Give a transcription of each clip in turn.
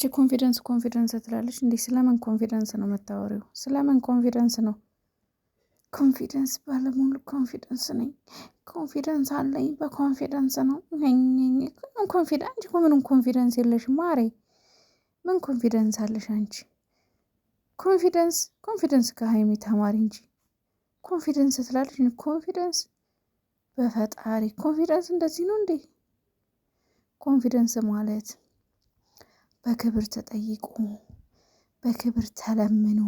እቺ ኮንፊደንስ ትላለች እንዴ? ስለምን ኮንፊደንስ ነው የምታወሪው? ስለምን ኮንፊደንስ ነው? ኮንፊደንስ ባለሙሉ ኮንፊደንስ ነኝ። ኮንፊደንስ አለኝ። በኮንፊደንስ ነው ኮንፊደንስ ምንም ኮንፊደንስ የለሽም ማሬ። ምን ኮንፊደንስ አለሽ አንቺ? ኮንፊደንስ ከሀይሚ ተማሪ እንጂ ኮንፊደንስ ትላለች። ኮንፊደንስ በፈጣሪ ኮንፊደንስ እንደዚህ ነው እንዴ? ኮንፊደንስ ማለት በክብር ተጠይቆ በክብር ተለምኖ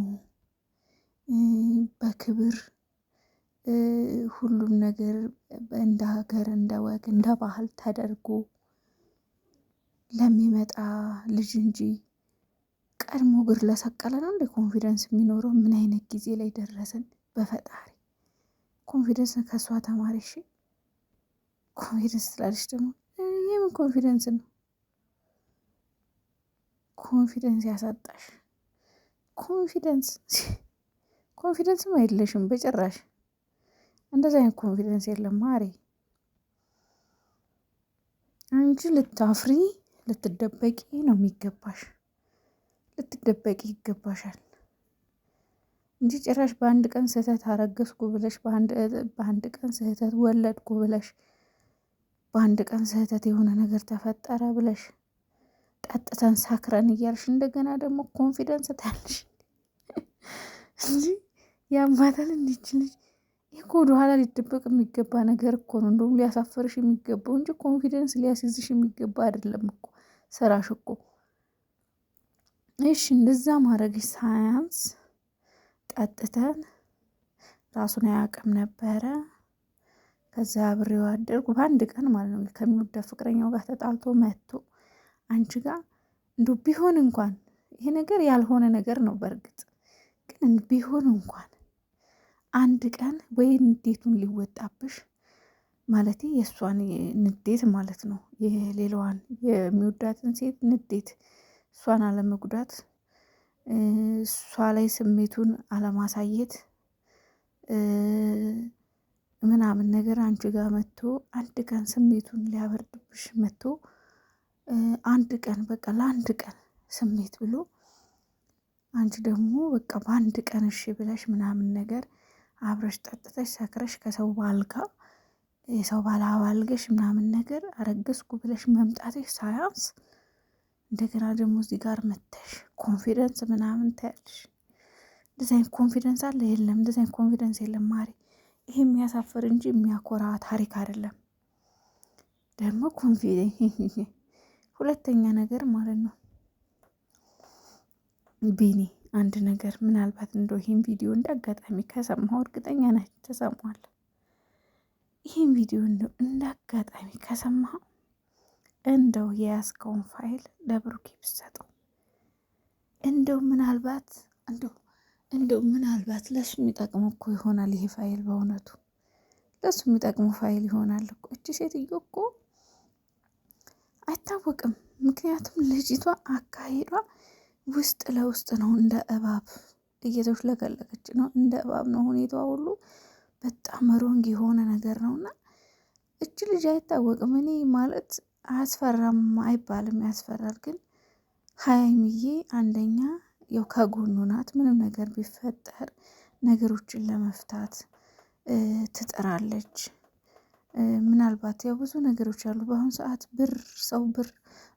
በክብር ሁሉም ነገር እንደ ሀገር እንደ ወግ እንደ ባህል ተደርጎ ለሚመጣ ልጅ እንጂ ቀድሞ እግር ለሰቀለ ነው እንደ ኮንፊደንስ የሚኖረው። ምን አይነት ጊዜ ላይ ደረስን? በፈጣሪ ኮንፊደንስ ከእሷ ተማሪ። እሺ ኮንፊደንስ ትላለች ደግሞ። የምን ኮንፊደንስ ነው? ኮንፊደንስ ያሳጣሽ ኮንፊደንስም አይደለሽም በጭራሽ። እንደዛ አይነት ኮንፊደንስ የለም ማሬ። አንቺ ልታፍሪ ልትደበቂ ነው የሚገባሽ። ልትደበቂ ይገባሻል እንጂ ጭራሽ በአንድ ቀን ስህተት አረገዝኩ ብለሽ በአንድ ቀን ስህተት ወለድኩ ብለሽ በአንድ ቀን ስህተት የሆነ ነገር ተፈጠረ ብለሽ ጠጥተን ሳክረን እያልሽ እንደገና ደግሞ ኮንፊደንስ ታያለሽ እንጂ ያማታል። እንዲች ልጅ ይህ ወደ ኋላ ሊደበቅ የሚገባ ነገር እኮ ነው። እንደውም ሊያሳፈርሽ የሚገባው እንጂ ኮንፊደንስ ሊያስይዝሽ የሚገባ አይደለም እኮ ስራሽ እኮ። እሺ እንደዛ ማድረግሽ ሳያንስ ጠጥተን ራሱን አያውቅም ነበረ። ከዛ አብሬው አደርኩ በአንድ ቀን ማለት ነው። ከሚወደው ፍቅረኛው ጋር ተጣልቶ መጥቶ አንቺ ጋር እንደው ቢሆን እንኳን ይሄ ነገር ያልሆነ ነገር ነው። በእርግጥ ግን ቢሆን እንኳን አንድ ቀን ወይ ንዴቱን ሊወጣብሽ ማለት የእሷን ንዴት ማለት ነው፣ የሌላዋን የሚወዳትን ሴት ንዴት እሷን አለመጉዳት፣ እሷ ላይ ስሜቱን አለማሳየት ምናምን ነገር አንቺ ጋር መጥቶ አንድ ቀን ስሜቱን ሊያበርድብሽ መጥቶ አንድ ቀን በቃ ለአንድ ቀን ስሜት ብሎ አንቺ ደግሞ በቃ በአንድ ቀን እሺ ብለሽ ምናምን ነገር አብረሽ ጠጥተሽ ሰክረሽ ከሰው ባልጋ የሰው ባላ ባልገሽ ምናምን ነገር አረገዝኩ ብለሽ መምጣትሽ ሳያንስ እንደገና ደግሞ እዚህ ጋር መተሽ ኮንፊደንስ ምናምን ታያለሽ። እንደዚህ አይነት ኮንፊደንስ አለ? የለም። እንደዚህ አይነት ኮንፊደንስ የለም ማሪ። ይሄ የሚያሳፍር እንጂ የሚያኮራ ታሪክ አይደለም። ደግሞ ኮንፊደንስ ሁለተኛ ነገር ማለት ነው ቢኒ፣ አንድ ነገር ምናልባት እንደው ይሄን ቪዲዮ እንደ አጋጣሚ ከሰማሁ እርግጠኛ ነኝ ተሰማዋል። ይሄን ቪዲዮ እንደው እንደ አጋጣሚ ከሰማሁ እንደው የያዝከውን ፋይል ለብሩኬ ብትሰጠው እንደው ምናልባት ለሱ የሚጠቅመው እኮ ይሆናል ይሄ ፋይል። በእውነቱ ለሱ የሚጠቅመው ፋይል ይሆናል እኮ። እቺ ሴትዮ እኮ አይታወቅም። ምክንያቱም ልጅቷ አካሄዷ ውስጥ ለውስጥ ነው፣ እንደ እባብ እየተሽለቀለቀች ነው፣ እንደ እባብ ነው ሁኔታዋ ሁሉ። በጣም ሮንግ የሆነ ነገር ነውና እች ልጅ አይታወቅም። እኔ ማለት አያስፈራም አይባልም፣ ያስፈራል። ግን ሀይሚዬ አንደኛ ያው ከጎኑ ናት። ምንም ነገር ቢፈጠር ነገሮችን ለመፍታት ትጥራለች። ምናልባት ያው ብዙ ነገሮች አሉ በአሁኑ ሰዓት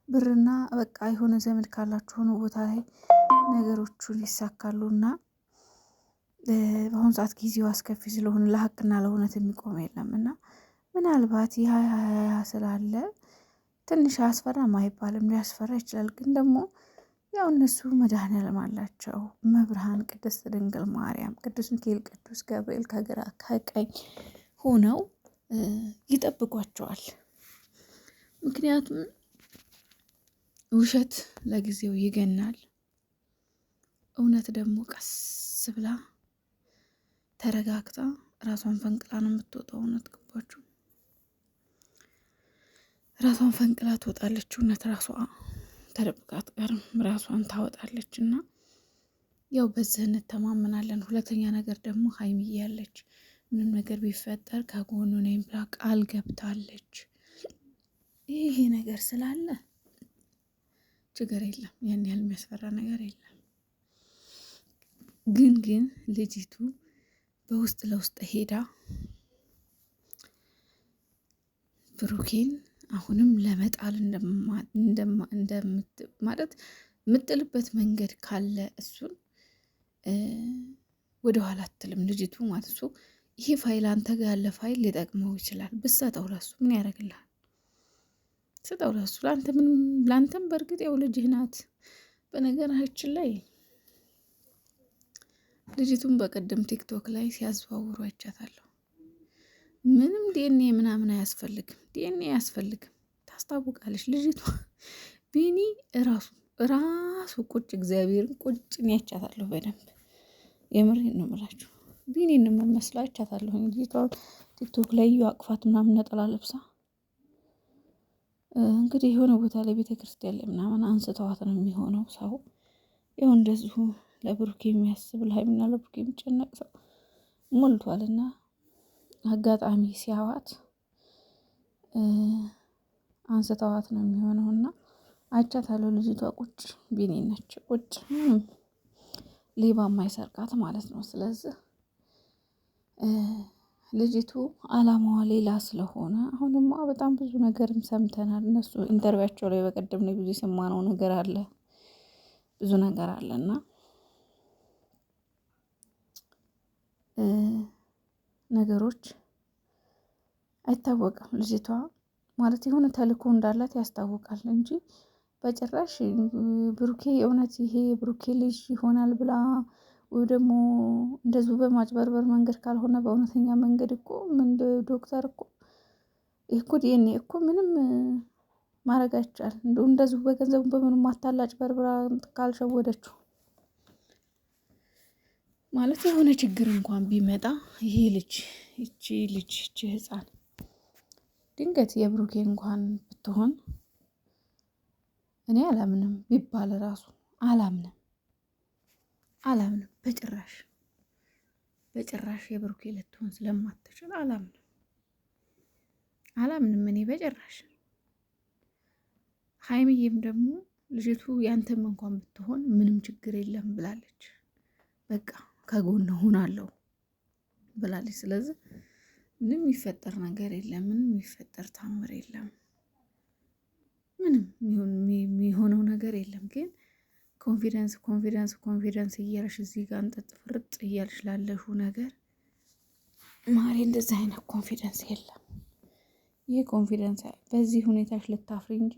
ብርና በቃ የሆነ ዘመድ ካላችሁ ሆኖ ቦታ ላይ ነገሮቹን ይሳካሉና በአሁኑ ሰዓት ጊዜው አስከፊ ስለሆነ ለሀቅና ለእውነት የሚቆም የለም እና ምናልባት ያ ስላለ ትንሽ አያስፈራም አይባልም፣ ሊያስፈራ ይችላል። ግን ደግሞ ያው እነሱ መድኃኔዓለም አላቸው። መብርሃን ቅድስት ድንግል ማርያም፣ ቅዱስ ሚካኤል፣ ቅዱስ ገብርኤል ከግራ ከቀኝ ሆነው ይጠብቋቸዋል። ምክንያቱም ውሸት ለጊዜው ይገናል፣ እውነት ደግሞ ቀስ ብላ ተረጋግታ ራሷን ፈንቅላ ነው የምትወጣው። እውነት ገባችሁ? ራሷን ፈንቅላ ትወጣለች። እውነት ራሷ ተደብቃ አትቀርም፣ ራሷን ታወጣለች። እና ያው በዚህ እንተማመናለን። ሁለተኛ ነገር ደግሞ ሀይሚዬ ያለች ምንም ነገር ቢፈጠር ከጎኑ ነኝ ብላ ቃል ገብታለች። ይሄ ነገር ስላለ ችግር የለም፣ ያን ያህል የሚያስፈራ ነገር የለም። ግን ልጅቱ በውስጥ ለውስጥ ሄዳ ብሩኬን አሁንም ለመጣል ማለት የምጥልበት መንገድ ካለ እሱን ወደ ኋላ አትልም ልጅቱ ማለት እሱ። ይሄ ፋይል አንተ ጋር ያለ ፋይል ሊጠቅመው ይችላል። ብሰጠው ለሱ ምን ያደርግልሃል? ስጠው ለሱ። ለአንተም በእርግጥ ያው ልጅህ ናት። በነገራችን ላይ ልጅቱን በቀደም ቲክቶክ ላይ ሲያዘዋውሩ አይቻታለሁ። ምንም ዲኤንኤ ምናምን አያስፈልግም፣ ዲኤንኤ አያስፈልግም። ታስታውቃለች ልጅቷ። ቢኒ ራሱ ቁጭ እግዚአብሔርን ቁጭ ነው ያቻታለሁ በደንብ። የምሬን ነው የምላችሁ። ቢኒን የምመስለው አይቻታለሁ። ልጅቷ ቲክቶክ ላይ አቅፋት ምናምን ነጠላ ለብሳ እንግዲህ የሆነ ቦታ ላይ ቤተክርስቲያን ላይ ምናምን አንስተዋት ነው የሚሆነው። ሰው ይኸው እንደዚሁ ለብሩኬ የሚያስብ ለሀይሚና ለብሩኬ የሚጨነቅ ሰው ሞልቷልና አጋጣሚ ሲያዋት አንስተዋት ነው የሚሆነውና አይቻታለሁ። ልጅቷ ቁጭ ቢኒ ነች ቁጭ፣ ሌባ የማይሰርቃት ማለት ነው። ስለዚህ ልጅቱ አላማዋ ሌላ ስለሆነ አሁን ደግሞ በጣም ብዙ ነገርም ሰምተናል። እነሱ ኢንተርቪያቸው ላይ በቀደም ነው ብዙ የሰማነው ነገር አለ፣ ብዙ ነገር አለና ነገሮች አይታወቅም። ልጅቷ ማለት የሆነ ተልእኮ እንዳላት ያስታውቃል እንጂ በጭራሽ ብሩኬ እውነት ይሄ ብሩኬ ልጅ ይሆናል ብላ ወይ ደግሞ እንደዚሁ በማጭበርበር መንገድ ካልሆነ በእውነተኛ መንገድ እኮ ዶክተር እኮ ይህ እኮ ዲኤንኤ እኮ ምንም ማድረግ አይቻልም። እንደዚሁ በገንዘቡ በምንም ማታላጭ በርብራ ካልሸወደችው ማለት የሆነ ችግር እንኳን ቢመጣ ይሄ ልጅ ይቺ ህፃን ድንገት የብሩኬ እንኳን ብትሆን እኔ አላምንም ቢባል ራሱ አላምንም በጭራሽ የብሩኬ ልትሆን ስለማትችል አላምንም እኔ በጭራሽ። ሀይሚዬም ደግሞ ልጅቱ ያንተም እንኳን ብትሆን ምንም ችግር የለም ብላለች። በቃ ከጎን ሆናለሁ ብላለች። ስለዚህ ምንም የሚፈጠር ነገር የለም፣ ምንም የሚፈጠር ታምር የለም፣ ምንም የሚሆነው ነገር የለም። ግን ኮንፊደንስ እያልሽ እዚህ ጋር እንጠጥ ፍርጥ እያልሽ ላለሹ ነገር ማሬ እንደዚህ አይነት ኮንፊደንስ የለም። ይህ ኮንፊደንስ በዚህ ሁኔታሽ ልታፍሪ እንጂ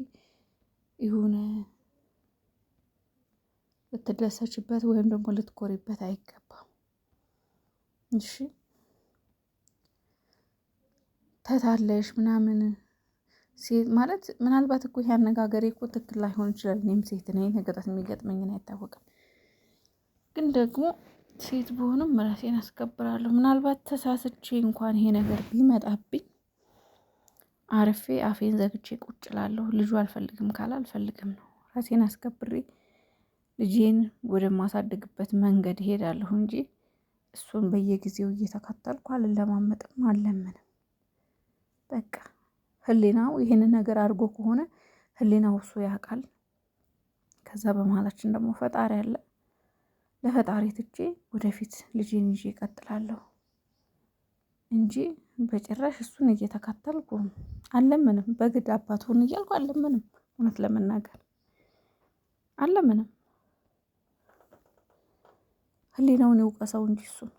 የሆነ ልትደሰችበት ወይም ደግሞ ልትኮሪበት አይገባም። እሺ ተታለሽ ምናምን ሴት ማለት ምናልባት እኮ ይሄ አነጋገሬ እኮ ትክክል ላይሆን ይችላል። እኔም ሴት ነኝ፣ ነገራት የሚገጥመኝን አይታወቅም። ግን ደግሞ ሴት ብሆንም ራሴን አስከብራለሁ። ምናልባት ተሳስቼ እንኳን ይሄ ነገር ቢመጣብኝ አርፌ አፌን ዘግቼ ቁጭ እላለሁ። ልጁ አልፈልግም ካለ አልፈልግም ነው። ራሴን አስከብሬ ልጄን ወደማሳድግበት መንገድ እሄዳለሁ እንጂ እሱን በየጊዜው እየተከተልኩ አልለማመጥም፣ አልለምንም። በቃ ህሊናው ይሄንን ነገር አድርጎ ከሆነ ህሊናው እሱ ያውቃል። ከዛ በመሀላችን ደግሞ ፈጣሪ አለ። ለፈጣሪ ትቼ ወደፊት ልጄን ይዤ እቀጥላለሁ እንጂ በጭራሽ እሱን እየተከተልኩ አልለምንም። በግድ አባቱን እያልኩ አልለምንም። እውነት ለመናገር አልለምንም። ህሊናውን ይውቀሰው እንጂ እሱን